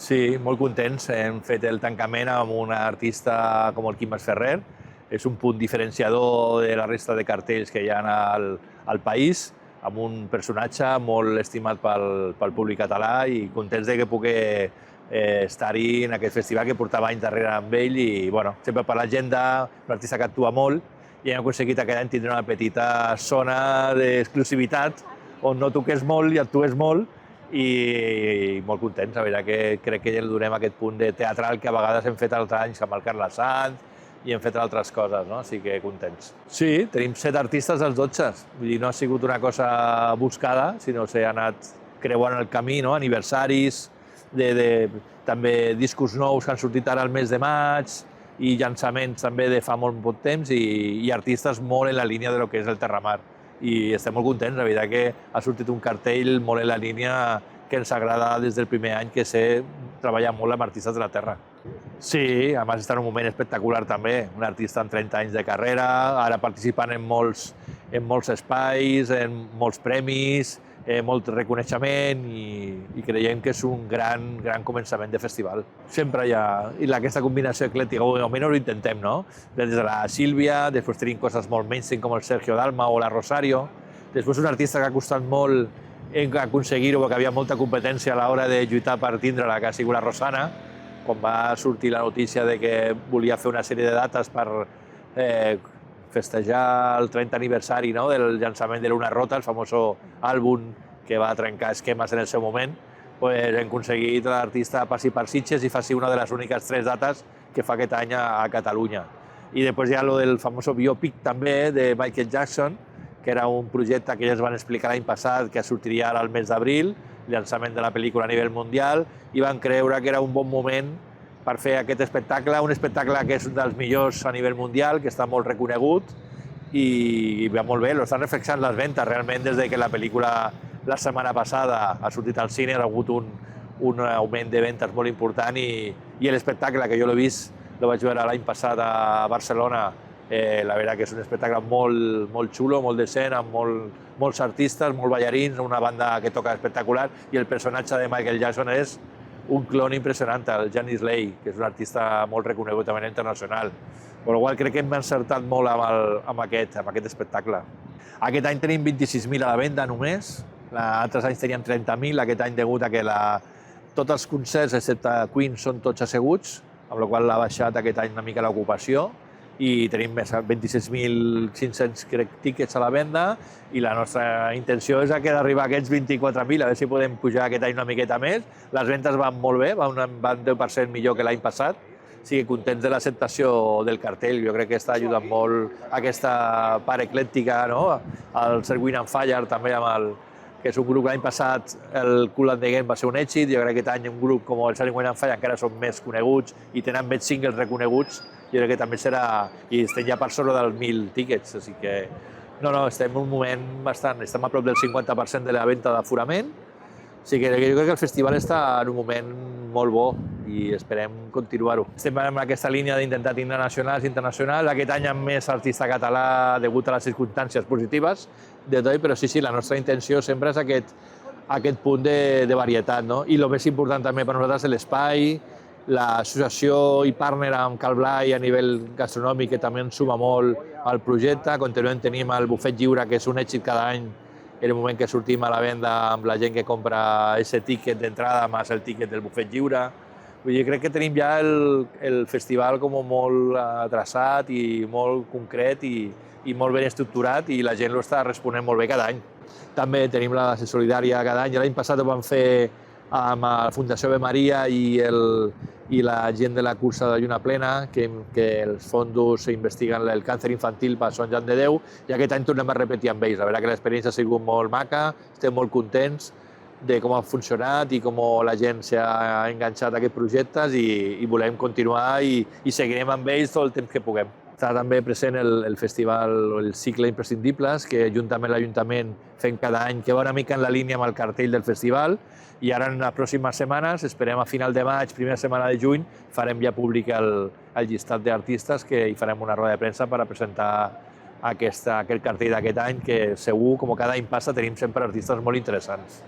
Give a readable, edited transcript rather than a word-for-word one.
Sí, molt contents. Hem fet el tancament amb un artista com el Quim Masferrer. És un punt diferenciador de la resta de cartells que hi ha al país, amb un personatge molt estimat pel públic català i contents de que pugui estar-hi en aquest festival que portava anys darrere amb ell i, bueno, sempre per l'agenda, un artista que actua molt i hem aconseguit aquest any tindre una petita zona d'exclusivitat on no toques molt i actues molt i molt contents. La veritat que crec que ja li donem aquest punt de teatral que a vegades hem fet altres anys amb el Carles Sanz i hem fet altres coses, no? Així que contents. Sí, tenim 7 artistes dels 12. Vull dir, no ha sigut una cosa buscada, sinó que s'ha anat creuant el camí, no? Aniversaris, també discos nous que han sortit ara al mes de maig i llançaments també de fa molt poc temps i artistes molt en la línia del que és el Terramar. I estem molt contents, la veritat que ha sortit un cartell molt en la línia que ens agrada des del primer any, que sé treballar molt amb artistes de la terra. Sí, a més està en un moment espectacular també, un artista amb 30 anys de carrera, ara participant en molts espais, en molts premis, molt reconeixement i creiem que és un gran començament de festival. Sempre hi ha aquesta combinació eclèctica, o almenys ho intentem, no? Des de la Sílvia, després tenim coses molt mainstream com el Sergio Dalma o la Rosario, després un artista que ha costat molt aconseguir-ho perquè havia molta competència a l'hora de lluitar per tindre-la, que ha sigut la Rosana, quan va sortir la notícia de que volia fer una sèrie de dates per festejar el 30 aniversari del llançament de Luna Rota, el famós àlbum que va trencar esquemes en el seu moment, hem aconseguit l'artista passi per Sitges i faci una de les úniques 3 dates que fa aquest any a Catalunya. I després hi ha el famós biopic també de Michael Jackson, que era un projecte que ja ens van explicar l'any passat que sortiria ara al mes d'abril, llançament de la pel·lícula a nivell mundial, i van creure que era un bon moment per fer aquest espectacle, un espectacle que és un dels millors a nivell mundial, que està molt reconegut i va molt bé, l'estan reflexionant les ventes. Realment, des que la pel·lícula la setmana passada ha sortit al cine, ha hagut un augment de ventes molt important i l'espectacle, que jo l'he vist, el vaig veure l'any passat a Barcelona, la veritat que és un espectacle molt xulo, molt decent, amb molts artistes, molts ballarins, una banda que toca espectacular i el personatge de Michael Jackson és un clon impressionant, el Janis Leigh, que és un artista molt reconegut també internacional. Per la qual crec que hem encertat molt amb aquest espectacle. Aquest any tenim 26.000 a la venda només, altres anys teníem 30.000, aquest any degut a que tots els concerts, excepte Queen, són tots asseguts, amb la qual ha baixat aquest any una mica l'ocupació, i tenim més de 26.500 tíquets a la venda i la nostra intenció és d'arribar a aquests 24.000, a veure si podem pujar aquest any una miqueta més. Les ventes van molt bé, van 10% millor que l'any passat, sigui contents de l'acceptació del cartell. Jo crec que està ajudant molt aquesta part eclèctica, no? El Sir Wind and Fire també, que és un grup que l'any passat el Kool and the Gang va ser un èxit, jo crec que aquest any un grup com el Sir Wind and Fire encara són més coneguts i tenen més singles reconeguts, jo crec que també serà, i estem ja per sobre dels 1.000 tíquets, així que estem en un moment estem a prop del 50% de la venda d'aforament, així que jo crec que el festival està en un moment molt bo i esperem continuar-ho. Estem en aquesta línia d'intentar tindre nacionals i internacionals, aquest any amb més artista català degut a les circumstàncies positives de tot, però sí, la nostra intenció sempre és aquest punt de varietat, no? I el més important també per nosaltres és l'espai, l'associació i partner amb Cal Blai a nivell gastronòmic, que també ens suma molt al projecte. Continuem tenim el bufet lliure, que és un èxit cada any, en el moment que sortim a la venda amb la gent que compra aquest tíquet d'entrada més el tíquet del bufet lliure. Vull dir, crec que tenim ja el festival com molt traçat i molt concret i molt ben estructurat i la gent lo està responent molt bé cada any. També tenim la solidària cada any. L'any passat ho vam fer amb la Fundació Ave Maria i la gent de la cursa de Lluna Plena, que els fons investiguen el càncer infantil per Sant Joan de Déu, i aquest any tornem a repetir amb ells. La veritat que l'experiència ha sigut molt maca, estem molt contents de com ha funcionat i com la gent s'ha enganxat a aquests projectes i volem continuar i seguirem amb ells tot el temps que puguem. Està també present el festival, el cicle Imprescindibles, que juntament amb l'Ajuntament fem cada any, que va una mica en la línia amb el cartell del festival, i ara en les pròximes setmanes, esperem a final de maig, primera setmana de juny, farem ja públic el llistat d'artistes i farem una roda de premsa per a presentar aquest cartell d'aquest any, que segur, com cada any passa, tenim sempre artistes molt interessants.